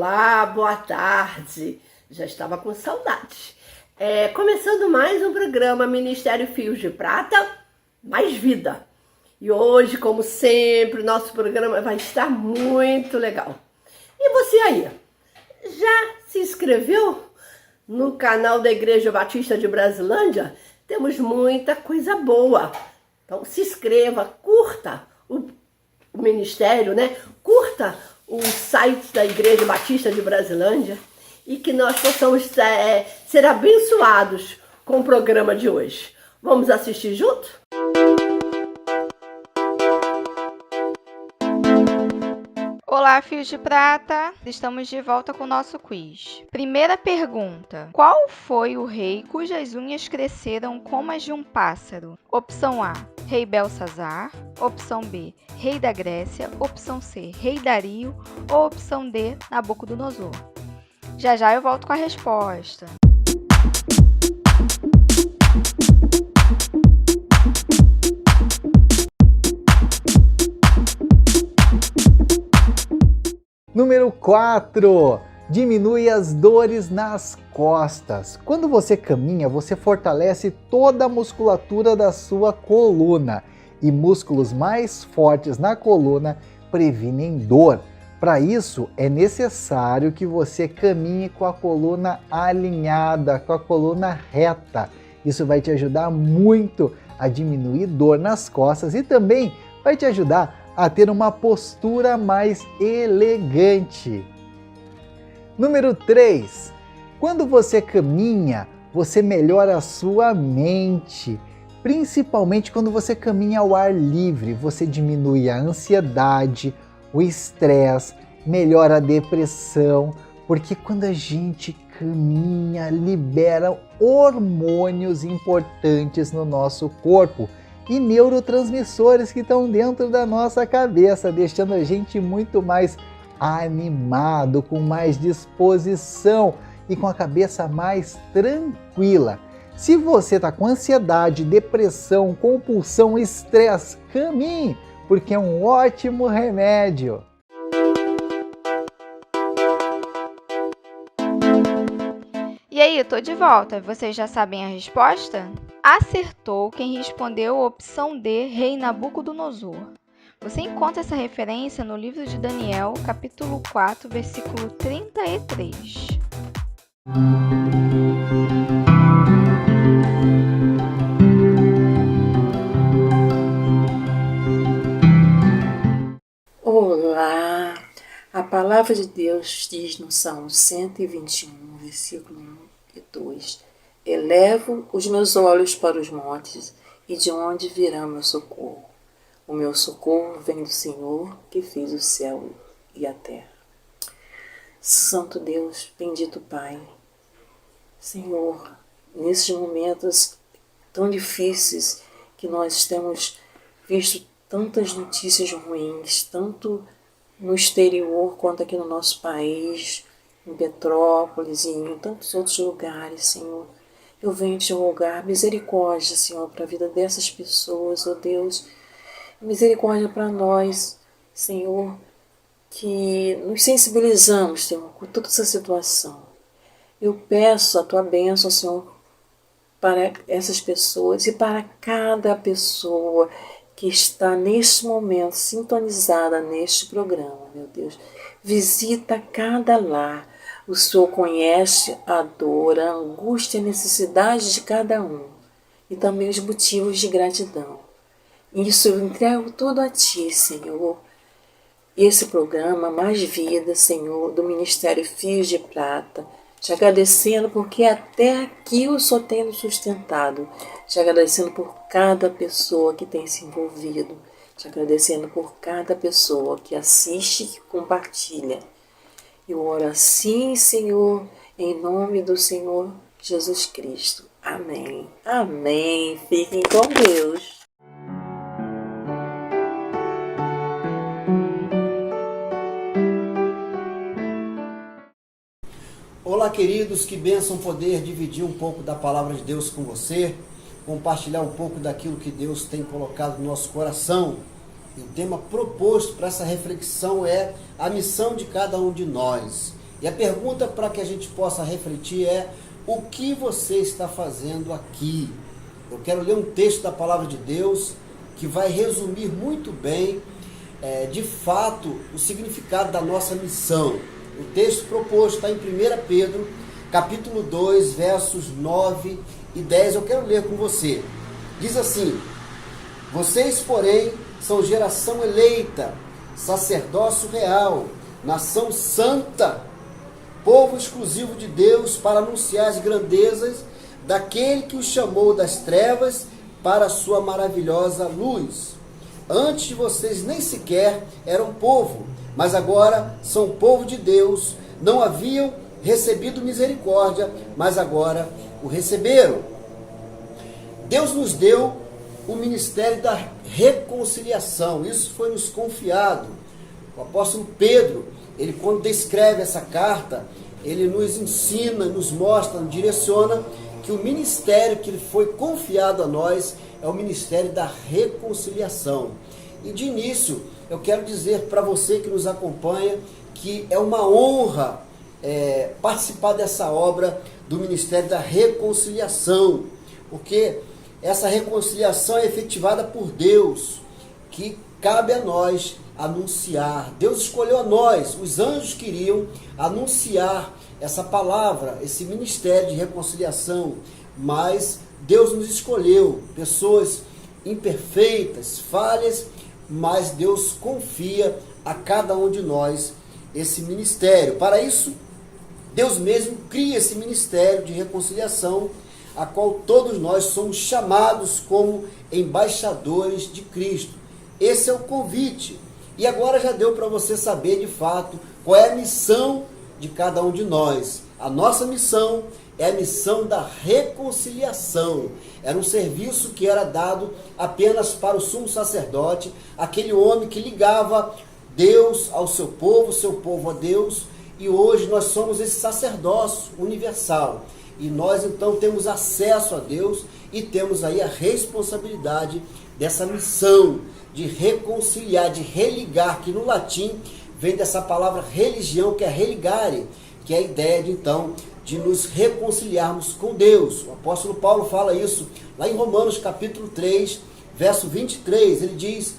Olá, boa tarde. Já estava com saudade. Começando mais um programa Ministério Fios de Prata, mais vida. E hoje, como sempre, nosso programa vai estar muito legal. E você aí, já se inscreveu no canal da Igreja Batista de Brasilândia? Temos muita coisa boa. Então se inscreva, curta o ministério, né? Curta o site da Igreja Batista de Brasilândia e que nós possamos ser abençoados com o programa de hoje. Vamos assistir junto? Olá, Fios de Prata! Estamos de volta com o nosso quiz. Primeira pergunta: qual foi o rei cujas unhas cresceram como as de um pássaro? Opção A, Rei Belsazar. Opção B, Rei da Grécia. Opção C, Rei Dario. Ou opção D, Nabucodonosor? Já eu volto com a resposta. Número 4. Diminui as dores nas costas. Quando você caminha, você fortalece toda a musculatura da sua coluna. E músculos mais fortes na coluna previnem dor. Para isso, é necessário que você caminhe com a coluna alinhada, com a coluna reta. Isso vai te ajudar muito a diminuir dor nas costas e também vai te ajudar a ter uma postura mais elegante. Número 3. Quando você caminha, você melhora a sua mente. Principalmente quando você caminha ao ar livre, você diminui a ansiedade, o estresse, melhora a depressão, porque quando a gente caminha, libera hormônios importantes no nosso corpo e neurotransmissores que estão dentro da nossa cabeça, deixando a gente muito mais animado, com mais disposição e com a cabeça mais tranquila. Se você está com ansiedade, depressão, compulsão, estresse, caminhe, porque é um ótimo remédio. E aí, tô de volta. Vocês já sabem a resposta? Acertou quem respondeu a opção D, Rei Nabucodonosor. Você encontra essa referência no livro de Daniel, capítulo 4, versículo 33. Olá! A palavra de Deus diz no Salmo 121, versículo 1 e 2: Elevo os meus olhos para os montes, e de onde virá o meu socorro? O meu socorro vem do Senhor, que fez o céu e a terra. Santo Deus, bendito Pai, Senhor, nesses momentos tão difíceis que nós temos visto tantas notícias ruins, tanto no exterior quanto aqui no nosso país, em Petrópolis e em tantos outros lugares, Senhor. Eu venho te rogar misericórdia, Senhor, para a vida dessas pessoas, ó Deus. Misericórdia para nós, Senhor, que nos sensibilizamos, Senhor, com toda essa situação. Eu peço a tua bênção, Senhor, para essas pessoas e para cada pessoa que está neste momento sintonizada neste programa, meu Deus. Visita cada lar. O Senhor conhece a dor, a angústia e a necessidade de cada um e também os motivos de gratidão. Isso eu entrego tudo a Ti, Senhor. Esse programa, Mais Vida, Senhor, do Ministério Fios de Prata, te agradecendo porque até aqui o Senhor tem nos sustentado, te agradecendo por cada pessoa que tem se envolvido, te agradecendo por cada pessoa que assiste e compartilha. Eu oro assim, Senhor, em nome do Senhor Jesus Cristo. Amém. Amém. Fiquem com Deus. Olá, queridos, que bênção poder dividir um pouco da palavra de Deus com você, compartilhar um pouco daquilo que Deus tem colocado no nosso coração. E o tema proposto para essa reflexão é a missão de cada um de nós. E a pergunta para que a gente possa refletir é: o que você está fazendo aqui? Eu quero ler um texto da palavra de Deus que vai resumir muito bem, de fato, o significado da nossa missão. O texto proposto está em 1 Pedro, capítulo 2, versos 9 e 10. Eu quero ler com você. Diz assim: vocês, porém, são geração eleita, sacerdócio real, nação santa, povo exclusivo de Deus, para anunciar as grandezas daquele que os chamou das trevas para a sua maravilhosa luz. Antes vocês nem sequer eram povo, mas agora são povo de Deus. Não haviam recebido misericórdia, mas agora o receberam. Deus nos deu o ministério da reconciliação. Isso foi nos confiado. O apóstolo Pedro, ele quando descreve essa carta, ele nos ensina, nos mostra, nos direciona que o ministério que foi confiado a nós é o ministério da reconciliação. E de início, eu quero dizer para você que nos acompanha que é uma honra participar dessa obra do ministério da reconciliação, porque essa reconciliação é efetivada por Deus, que cabe a nós anunciar. Deus escolheu a nós, os anjos queriam anunciar essa palavra, esse ministério de reconciliação, mas Deus nos escolheu, pessoas imperfeitas, falhas, mas Deus confia a cada um de nós esse ministério. Para isso, Deus mesmo cria esse ministério de reconciliação, a qual todos nós somos chamados como embaixadores de Cristo. Esse é o convite. E agora já deu para você saber de fato qual é a missão de cada um de nós. A nossa missão é a missão da reconciliação. Era um serviço que era dado apenas para o sumo sacerdote, aquele homem que ligava Deus ao seu povo a Deus, e hoje nós somos esse sacerdócio universal. E nós então temos acesso a Deus e temos aí a responsabilidade dessa missão de reconciliar, de religar, que no latim vem dessa palavra religião, que é religare, que é a ideia de então de nos reconciliarmos com Deus. O apóstolo Paulo fala isso lá em Romanos capítulo 3, verso 23, ele diz: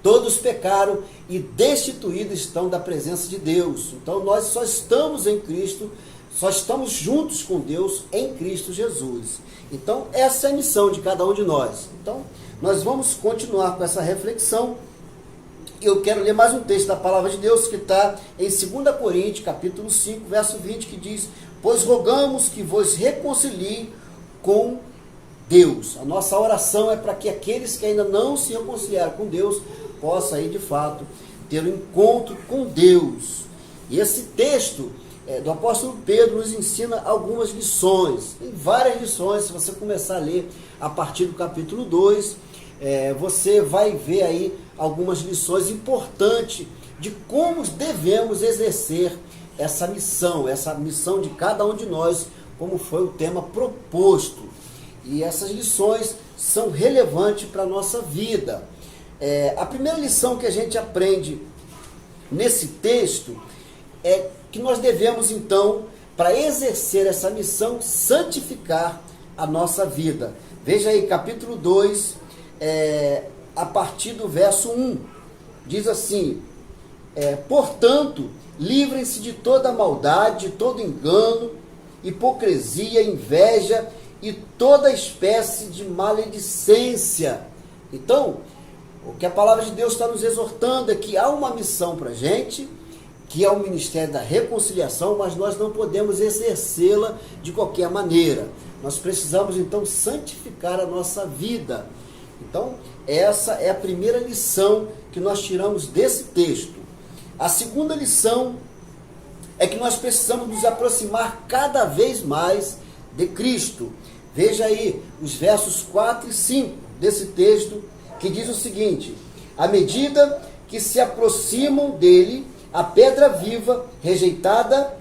todos pecaram e destituídos estão da presença de Deus. Então nós só estamos em Cristo, só estamos juntos com Deus em Cristo Jesus. Então essa é a missão de cada um de nós. Então nós vamos continuar com essa reflexão. Eu quero ler mais um texto da palavra de Deus que está em 2 Coríntios, capítulo 5, verso 20, que diz: pois rogamos que vos reconcilie com Deus. A nossa oração é para que aqueles que ainda não se reconciliaram com Deus possam aí de fato ter um encontro com Deus. E esse texto do apóstolo Pedro nos ensina algumas lições. Tem várias lições. Se você começar a ler a partir do capítulo 2, você vai ver aí algumas lições importantes de como devemos exercer essa missão de cada um de nós, como foi o tema proposto. E essas lições são relevantes para a nossa vida. A primeira lição que a gente aprende nesse texto é que nós devemos, então, para exercer essa missão, santificar a nossa vida. Veja aí, capítulo 2, a partir do verso 1. Diz assim: portanto, livrem-se de toda maldade, de todo engano, hipocrisia, inveja e toda espécie de maledicência. Então, o que a palavra de Deus está nos exortando é que há uma missão para a gente, que é o ministério da reconciliação, mas nós não podemos exercê-la de qualquer maneira. Nós precisamos, então, santificar a nossa vida. Então, essa é a primeira lição que nós tiramos desse texto. A segunda lição é que nós precisamos nos aproximar cada vez mais de Cristo. Veja aí os versos 4 e 5 desse texto, que diz o seguinte: à medida que se aproximam dele, a pedra viva, rejeitada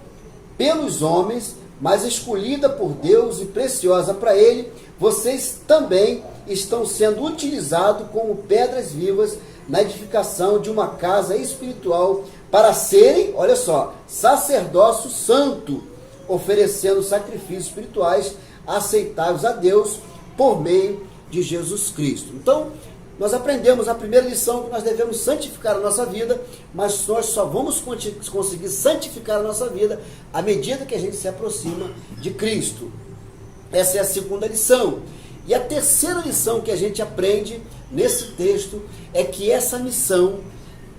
pelos homens, mas escolhida por Deus e preciosa para ele, vocês também estão sendo utilizados como pedras vivas na edificação de uma casa espiritual para serem, olha só, sacerdócio santo, oferecendo sacrifícios espirituais aceitáveis a Deus por meio de Jesus Cristo. Então, nós aprendemos a primeira lição que nós devemos santificar a nossa vida, mas nós só vamos conseguir santificar a nossa vida à medida que a gente se aproxima de Cristo. Essa é a segunda lição. E a terceira lição que a gente aprende nesse texto é que essa missão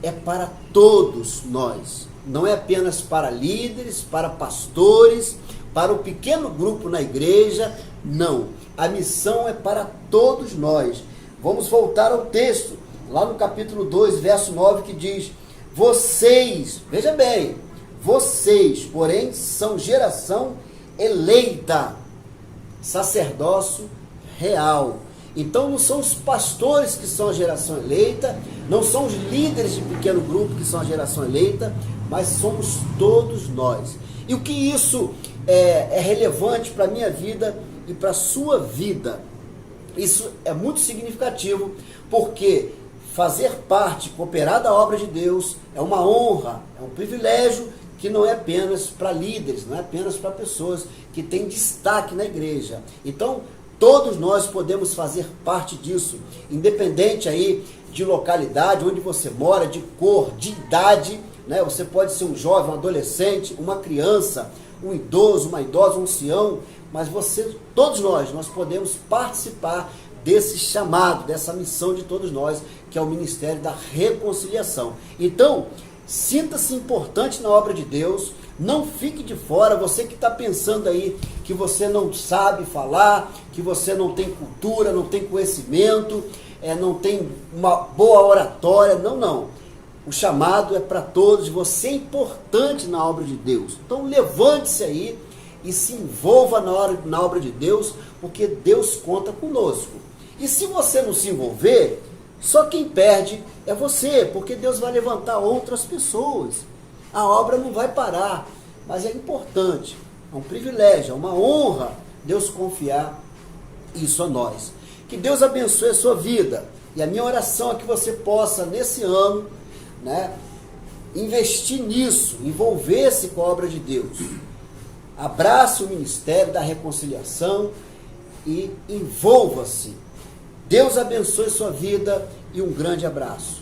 é para todos nós. Não é apenas para líderes, para pastores, para o pequeno grupo na igreja. Não. A missão é para todos nós. Vamos voltar ao texto, lá no capítulo 2, verso 9, que diz: vocês, veja bem, vocês, porém, são geração eleita, sacerdócio real. Então não são os pastores que são a geração eleita, não são os líderes de pequeno grupo que são a geração eleita, mas somos todos nós. E o que isso é relevante para a minha vida e para a sua vida? Isso é muito significativo, porque fazer parte, cooperar da obra de Deus é uma honra, é um privilégio que não é apenas para líderes, não é apenas para pessoas que têm destaque na igreja. Então, todos nós podemos fazer parte disso, independente aí de localidade, onde você mora, de cor, de idade, né? Você pode ser um jovem, um adolescente, uma criança, um idoso, uma idosa, um ancião, mas todos nós podemos participar desse chamado, dessa missão de todos nós, que é o ministério da reconciliação. Então, sinta-se importante na obra de Deus, não fique de fora. Você que está pensando aí que você não sabe falar, que você não tem cultura, não tem conhecimento, não tem uma boa oratória, não. O chamado é para todos, você é importante na obra de Deus. Então levante-se aí e se envolva na obra de Deus, porque Deus conta conosco. E se você não se envolver, só quem perde é você, porque Deus vai levantar outras pessoas. A obra não vai parar, mas é importante, é um privilégio, é uma honra Deus confiar isso a nós. Que Deus abençoe a sua vida. E a minha oração é que você possa, nesse ano, investir nisso, envolver-se com a obra de Deus. Abrace o ministério da reconciliação e envolva-se. Deus abençoe sua vida e um grande abraço.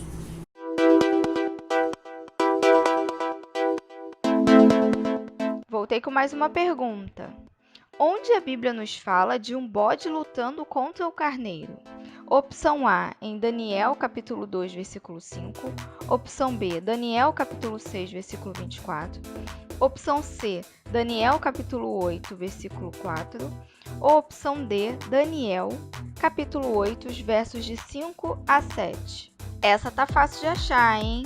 Voltei com mais uma pergunta. Onde a Bíblia nos fala de um bode lutando contra o carneiro? Opção A, em Daniel capítulo 2, versículo 5. Opção B, Daniel capítulo 6, versículo 24. Opção C, Daniel capítulo 8, versículo 4. Ou opção D, Daniel capítulo 8, versos de 5 a 7. Essa tá fácil de achar, hein?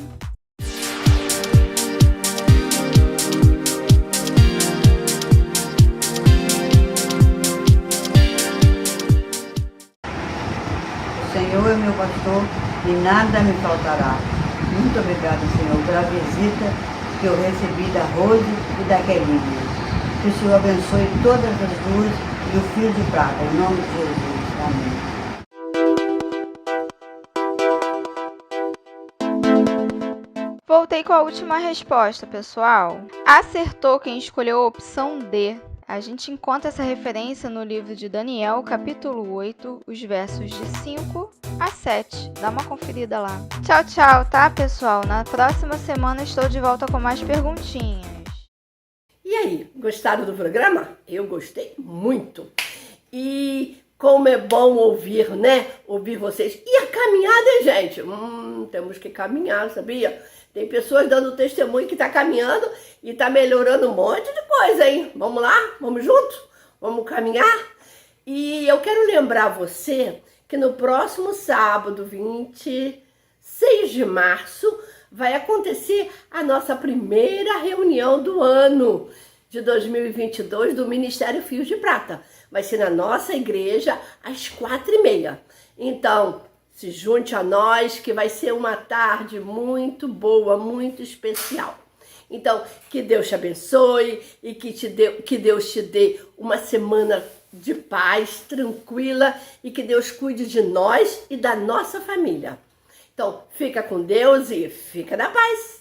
O Senhor é meu pastor e nada me faltará. Muito obrigada, Senhor, pela visita que eu recebi da Rose e da Keline. Que o Senhor abençoe todas as duas e o fio de prata, em nome de Jesus. Amém. Voltei com a última resposta, pessoal. Acertou quem escolheu a opção D. A gente encontra essa referência no livro de Daniel, capítulo 8, os versos de 5 a 7. Dá uma conferida lá. Tchau, tchau, tá, pessoal? Na próxima semana estou de volta com mais perguntinhas. E aí, gostaram do programa? Eu gostei muito. E como é bom ouvir, né? Ouvir vocês. E a caminhada, hein, gente? Temos que caminhar, sabia? Tem pessoas dando testemunho que está caminhando e está melhorando um monte de coisa, hein? Vamos lá? Vamos junto? Vamos caminhar? E eu quero lembrar você que no próximo sábado, 26 de março, vai acontecer a nossa primeira reunião do ano de 2022 do Ministério Fios de Prata. Vai ser na nossa igreja às 4h30. Então, se junte a nós, que vai ser uma tarde muito boa, muito especial. Então, que Deus te abençoe e que Deus te dê uma semana de paz, tranquila, e que Deus cuide de nós e da nossa família. Então, fica com Deus e fica na paz.